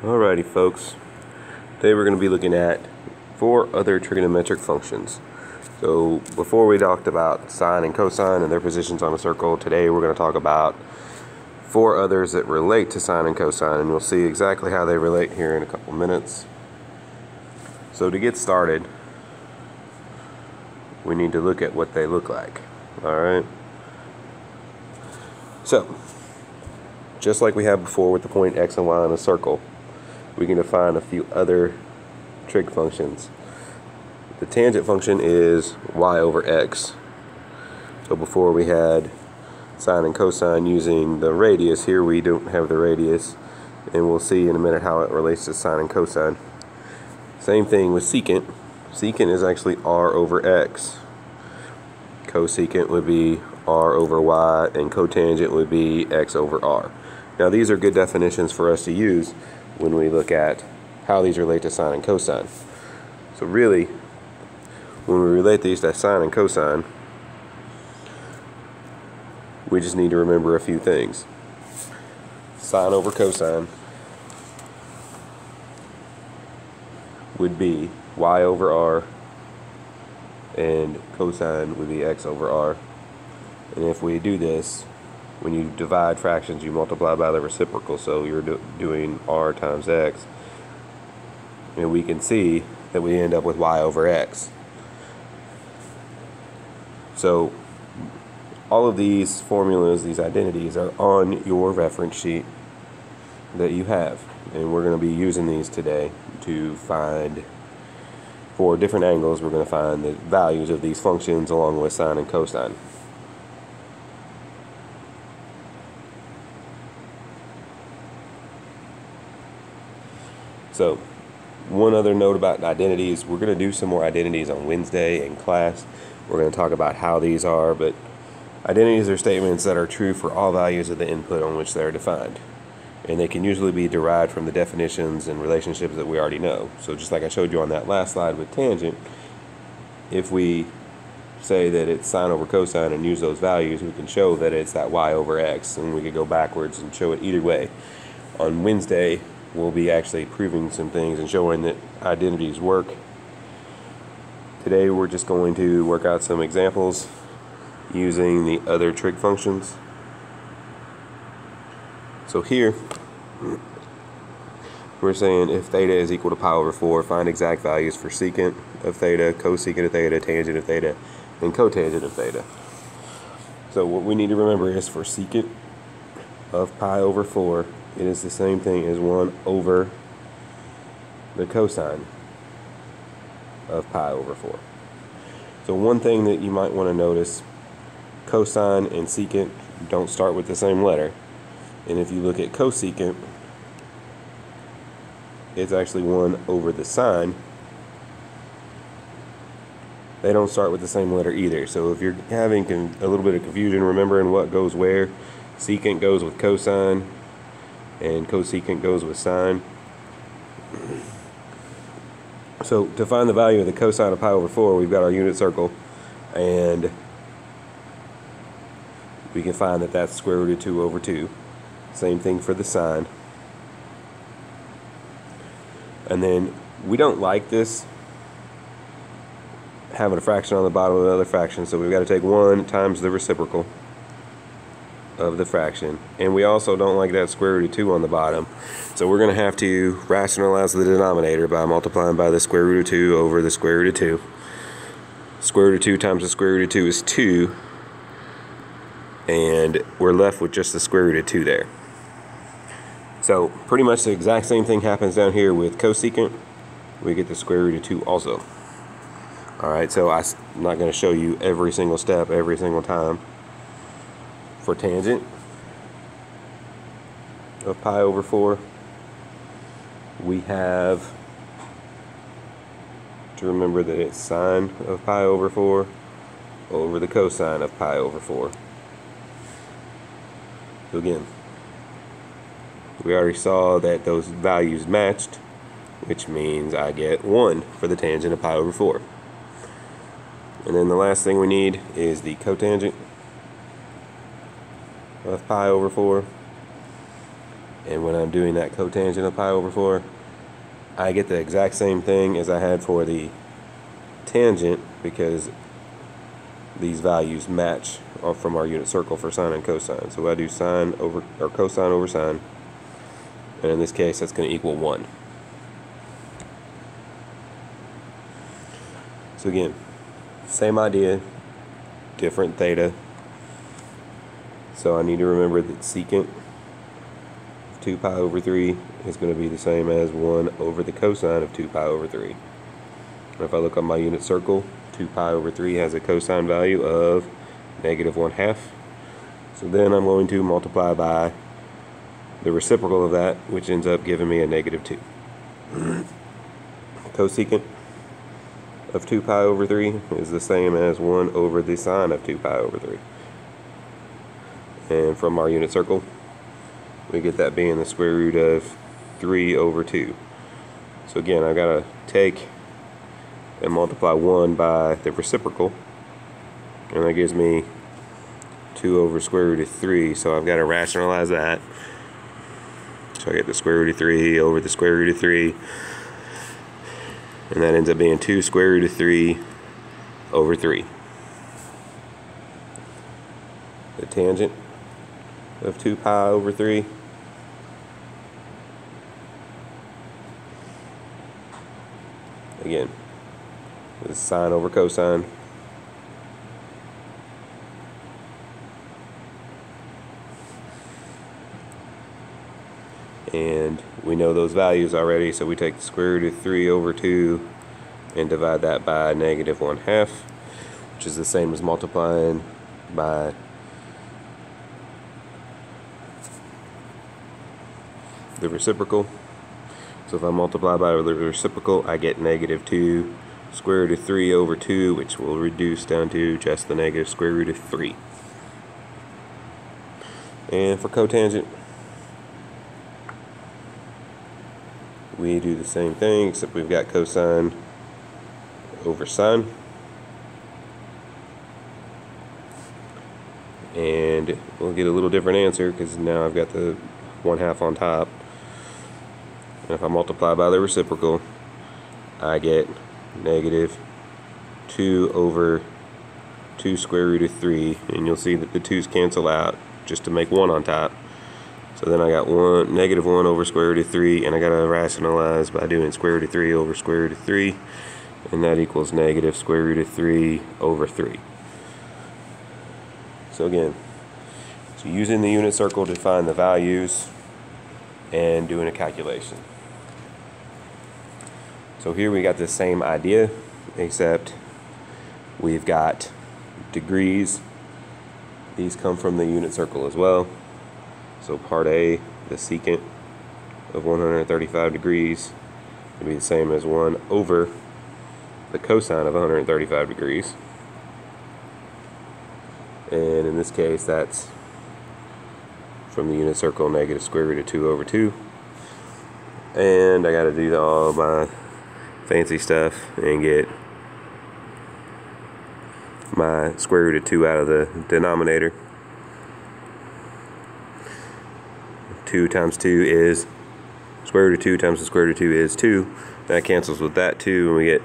Alrighty folks, today we're going to be looking at 4 other trigonometric functions. So before we talked about sine and cosine and their positions on a circle, today we're going to talk about 4 others that relate to sine and cosine, and we'll see exactly how they relate here in a couple minutes. So to get started, we need to look at what they look like. Alright, so just like we had before with the point x and y on a circle, we can define a few other trig functions. The tangent function is y over x. So before we had sine and cosine using the radius. Here we don't have the radius, and we'll see in a minute how it relates to sine and cosine. Same thing with secant. Secant is actually r over x. Cosecant would be r over y, and cotangent would be x over r. Now these are good definitions for us to use when we look at how these relate to sine and cosine. So really, when we relate these to sine and cosine, we just need to remember a few things. Sine over cosine would be y over r, and cosine would be x over r. And if we do this, when you divide fractions, you multiply by the reciprocal, so you're doing r times x, and we can see that we end up with y over x. So all of these formulas, these identities, are on your reference sheet that you have, and we're going to be using these today to find, for different angles, we're going to find the values of these functions along with sine and cosine. So, one other note about identities, we're going to do some more identities on Wednesday in class. We're going to talk about how these are, but identities are statements that are true for all values of the input on which they are defined. And they can usually be derived from the definitions and relationships that we already know. So just like I showed you on that last slide with tangent, if we say that it's sine over cosine and use those values, we can show that it's that y over x, and we could go backwards and show it either way. On Wednesday, we'll be actually proving some things and showing that identities work. Today we're just going to work out some examples using the other trig functions. So here we're saying if theta is equal to pi over 4, find exact values for secant of theta, cosecant of theta, tangent of theta, and cotangent of theta. So what we need to remember is for secant of pi over 4, it is the same thing as 1 over the cosine of pi over 4. So one thing that you might want to notice, cosine and secant don't start with the same letter. And if you look at cosecant, it's actually 1 over the sine. They don't start with the same letter either. So if you're having a little bit of confusion remembering what goes where, secant goes with cosine and cosecant goes with sine. So to find the value of the cosine of pi over 4, we've got our unit circle, and we can find that that's square root of 2 over 2. Same thing for the sine. And then we don't like this having a fraction on the bottom of another fraction, so we've got to take 1 times the reciprocal of the fraction, and we also don't like that square root of 2 on the bottom, so we're going to have to rationalize the denominator by multiplying by the square root of 2 over the square root of 2. Square root of 2 times the square root of 2 is 2, and we're left with just the square root of 2 there. So pretty much the exact same thing happens down here with cosecant. We get the square root of 2 also. Alright, so I'm not going to show you every single step every single time. For tangent of pi over 4, we have to remember that it's sine of pi over 4 over the cosine of pi over 4. So again, we already saw that those values matched, which means I get 1 for the tangent of pi over 4. And then the last thing we need is the cotangent of pi over 4. And when I'm doing that cotangent of pi over 4, I get the exact same thing as I had for the tangent, because these values match from our unit circle for sine and cosine. So I do sine over, or cosine over sine, and in this case that's going to equal 1. So again, same idea, different theta. So I need to remember that secant of 2 pi over 3 is going to be the same as 1 over the cosine of 2 pi over 3. And if I look on my unit circle, 2 pi over 3 has a cosine value of -1/2. So then I'm going to multiply by the reciprocal of that, which ends up giving me a -2. Cosecant of 2 pi over 3 is the same as 1 over the sine of 2 pi over 3. And from our unit circle, we get that being the square root of 3 over 2. So again, I've got to take and multiply 1 by the reciprocal, and that gives me 2 over square root of 3. So I've got to rationalize that. So I get the square root of 3 over the square root of 3, and that ends up being 2 square root of 3 over 3. The tangent of 2 pi over 3 again is sine over cosine, and we know those values already, so we take the square root of 3 over 2 and divide that by -1/2, which is the same as multiplying by the reciprocal. So if I multiply by the reciprocal, I get -2 square root of 3 over 2, which will reduce down to just the negative square root of 3. And for cotangent, we do the same thing, except we've got cosine over sine. And we'll get a little different answer because now I've got the 1/2 on top. And if I multiply by the reciprocal, I get -2 over 2 square root of 3, and you'll see that the 2's cancel out just to make 1 on top. So then I got -1 over square root of 3, and I gotta rationalize by doing square root of 3 over square root of 3, and that equals negative square root of 3 over 3. So again, so using the unit circle to find the values and doing a calculation. So here we got the same idea, except we've got degrees. These come from the unit circle as well. So part A, the secant of 135 degrees, will be the same as 1 over the cosine of 135 degrees. And in this case, that's from the unit circle, negative square root of 2 over 2. And I got to do all my fancy stuff and get my square root of 2 out of the denominator. 2 times 2 is square root of 2 times the square root of 2 is 2. That cancels with that 2, and we get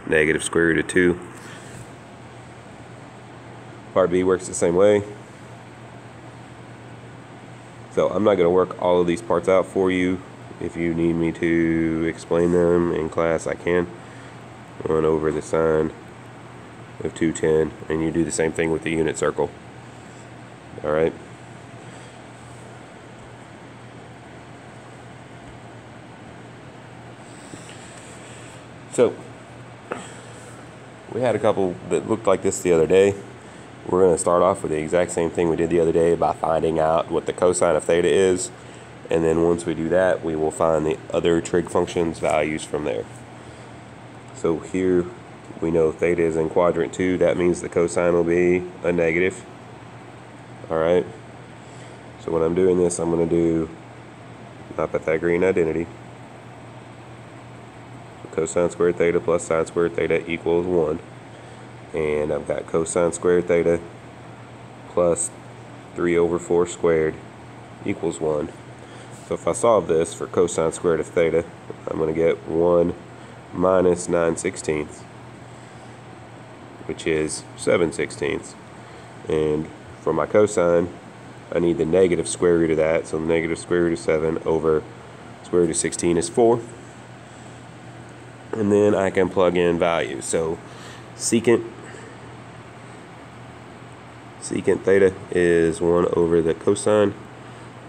negative square root of 2. Part B works the same way. So I'm not going to work all of these parts out for you. If you need me to explain them in class, I can. 1 over the sine of 210, and you do the same thing with the unit circle. Alright. So, we had a couple that looked like this the other day. We're going to start off with the exact same thing we did the other day by finding out what the cosine of theta is. And then once we do that, we will find the other trig functions values from there. So here we know theta is in quadrant 2. That means the cosine will be a negative. Alright. So when I'm doing this, I'm going to do my Pythagorean identity. Cosine squared theta plus sine squared theta equals 1. And I've got cosine squared theta plus 3 over 4 squared equals 1. So if I solve this for cosine squared of theta, I'm going to get 1 minus 9/16, which is 7/16. And for my cosine, I need the negative square root of that. So the negative square root of 7 over square root of 16 is 4. And then I can plug in values. So secant theta is 1 over the cosine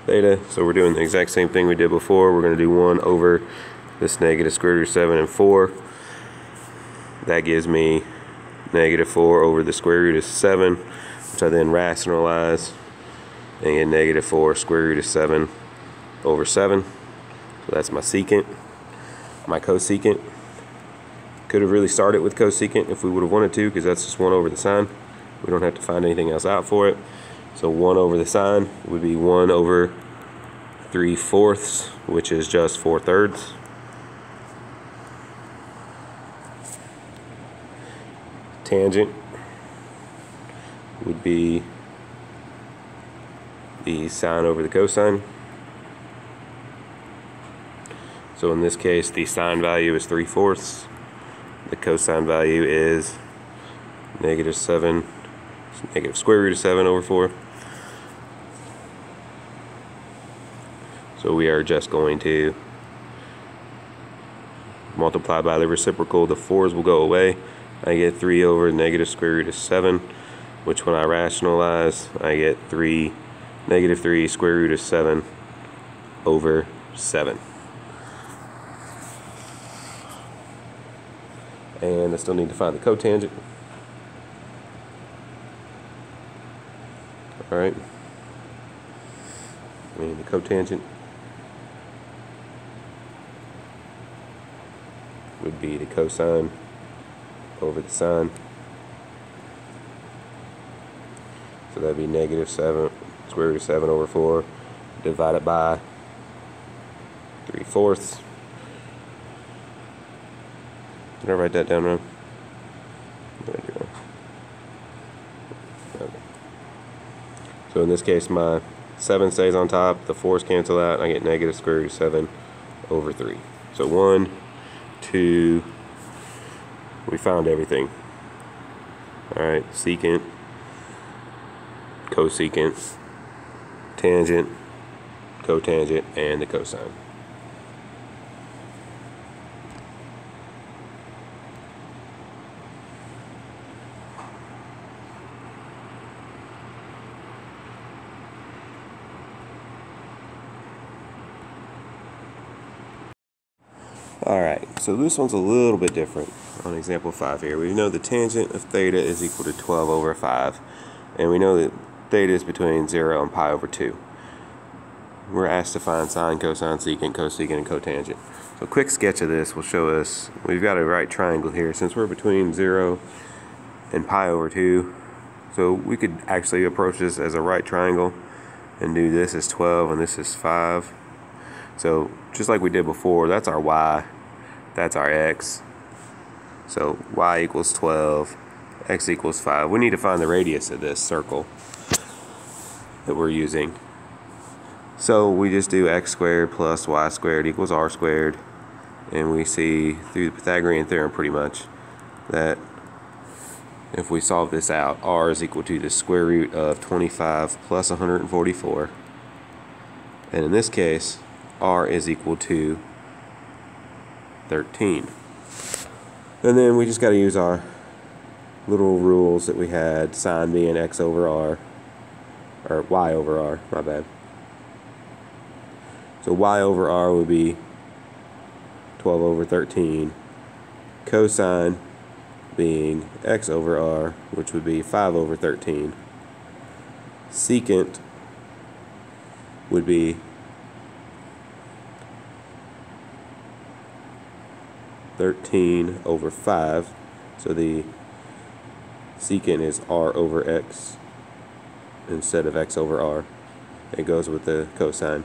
theta. So we're doing the exact same thing we did before. We're going to do 1 over this negative square root of 7 and 4. That gives me negative 4 over the square root of 7, which I then rationalize and get negative 4 square root of 7 over 7. So that's my secant. My cosecant. Could have really started with cosecant if we would have wanted to, because that's just 1 over the sine. We don't have to find anything else out for it. So 1 over the sine would be 1 over 3/4, which is just 4/3. Tangent would be the sine over the cosine. So in this case, the sine value is 3/4. The cosine value is negative square root of 7 over 4. So we are just going to multiply by the reciprocal. The 4's will go away. I get 3 over negative square root of 7, which when I rationalize, I get negative 3 square root of 7 over 7. And I still need to find the cotangent. Alright. And the cotangent would be the cosine over the sine. So that'd be negative 7 square root of 7 over 4 divided by 3/4. Did I write that down wrong? What did I do wrong? Okay. So in this case, my 7 stays on top, the 4's cancel out, and I get negative square root of 7 over 3. So 1, 2, we found everything. Alright, secant, cosecant, tangent, cotangent, and the cosine. Alright, so this one's a little bit different on example 5 here. We know the tangent of theta is equal to 12 over 5, and we know that theta is between 0 and pi over 2. We're asked to find sine, cosine, secant, cosecant, and cotangent. So a quick sketch of this will show us we've got a right triangle here. Since we're between 0 and pi over 2, so we could actually approach this as a right triangle and do this as 12 and this is 5. So just like we did before, that's our y, that's our x. So y equals 12, x equals 5. We need to find the radius of this circle that we're using. So we just do x squared plus y squared equals r squared, and we see through the Pythagorean theorem pretty much that if we solve this out, r is equal to the square root of 25 plus 144, and in this case r is equal to 13. And then we just got to use our little rules that we had, sine being x over r, or y over r, my bad. So y over r would be 12 over 13, cosine being x over r, which would be 5 over 13. Secant would be 13 over 5, so the secant is r over x instead of x over r. It goes with the cosine,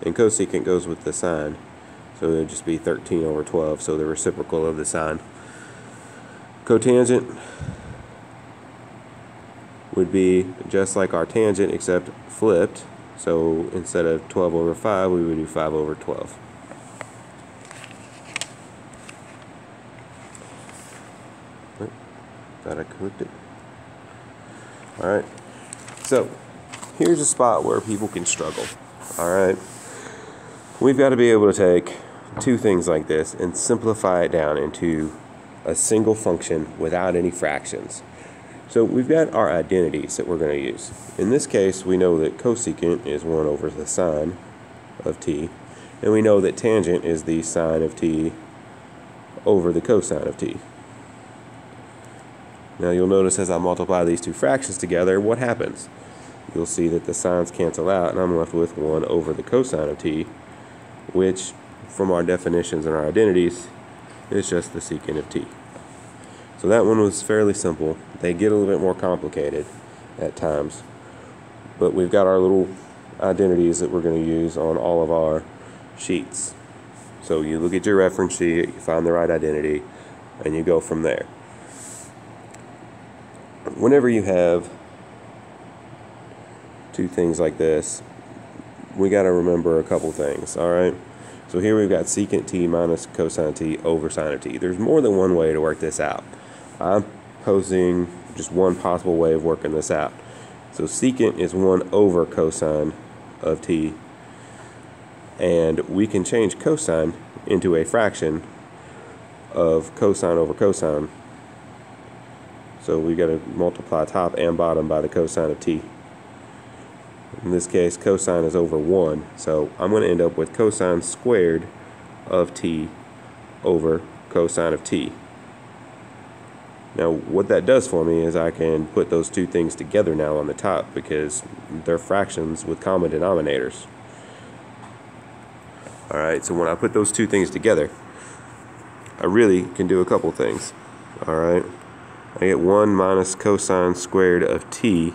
and cosecant goes with the sine, so it would just be 13 over 12, so the reciprocal of the sine. Cotangent would be just like our tangent except flipped, So instead of 12 over 5, we would do 5 over 12. Thought I clicked it. Alright, so here's a spot where people can struggle. Alright, we've got to be able to take two things like this and simplify it down into a single function without any fractions. So we've got our identities that we're going to use. In this case, we know that cosecant is 1 over the sine of t, and we know that tangent is the sine of t over the cosine of t. Now you'll notice as I multiply these two fractions together, what happens? You'll see that the sines cancel out, and I'm left with 1 over the cosine of t, which, from our definitions and our identities, is just the secant of t. So that one was fairly simple. They get a little bit more complicated at times, but we've got our little identities that we're going to use on all of our sheets. So you look at your reference sheet, you find the right identity, and you go from there. Whenever you have two things like this, we got to remember a couple things, alright? So here we've got secant t minus cosine t over sine of t. There's more than one way to work this out. I'm posing just one possible way of working this out. So secant is 1 over cosine of t, and we can change cosine into a fraction of cosine over cosine. So we've got to multiply top and bottom by the cosine of t. In this case, cosine is over 1, so I'm going to end up with cosine squared of t over cosine of t. Now what that does for me is I can put those two things together now on the top because they're fractions with common denominators. Alright, so when I put those two things together, I really can do a couple things. Alright, I get 1 minus cosine squared of t,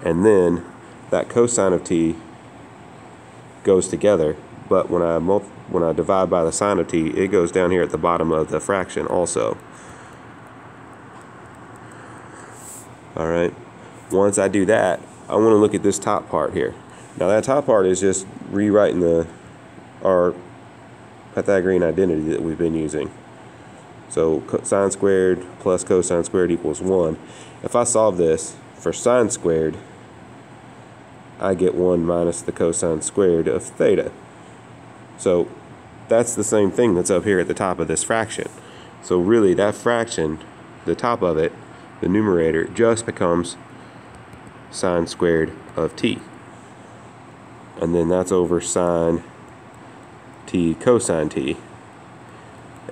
and then that cosine of t goes together, but when I divide by the sine of t, it goes down here at the bottom of the fraction also. Alright, once I do that, I want to look at this top part here. Now that top part is just rewriting our Pythagorean identity that we've been using. So sine squared plus cosine squared equals 1. If I solve this for sine squared, I get 1 minus the cosine squared of theta. So that's the same thing that's up here at the top of this fraction. So really that fraction, the top of it, the numerator, just becomes sine squared of t. And then that's over sine t cosine t.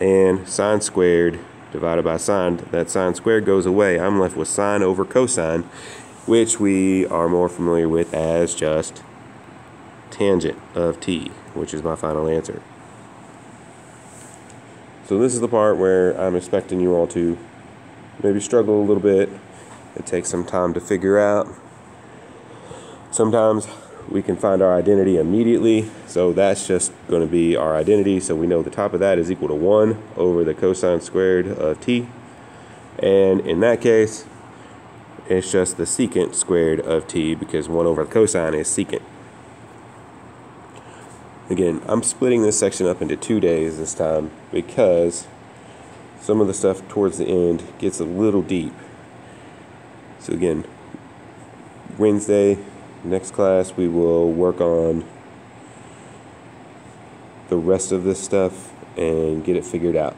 And sine squared divided by sine, that sine squared goes away. I'm left with sine over cosine, which we are more familiar with as just tangent of t, which is my final answer. So this is the part where I'm expecting you all to maybe struggle a little bit. It takes some time to figure out. Sometimes we can find our identity immediately, so that's just going to be our identity. So we know the top of that is equal to 1 over the cosine squared of t, and in that case it's just the secant squared of t because 1 over the cosine is secant. Again, I'm splitting this section up into 2 days this time because some of the stuff towards the end gets a little deep. So again, Wednesday, next class, we will work on the rest of this stuff and get it figured out.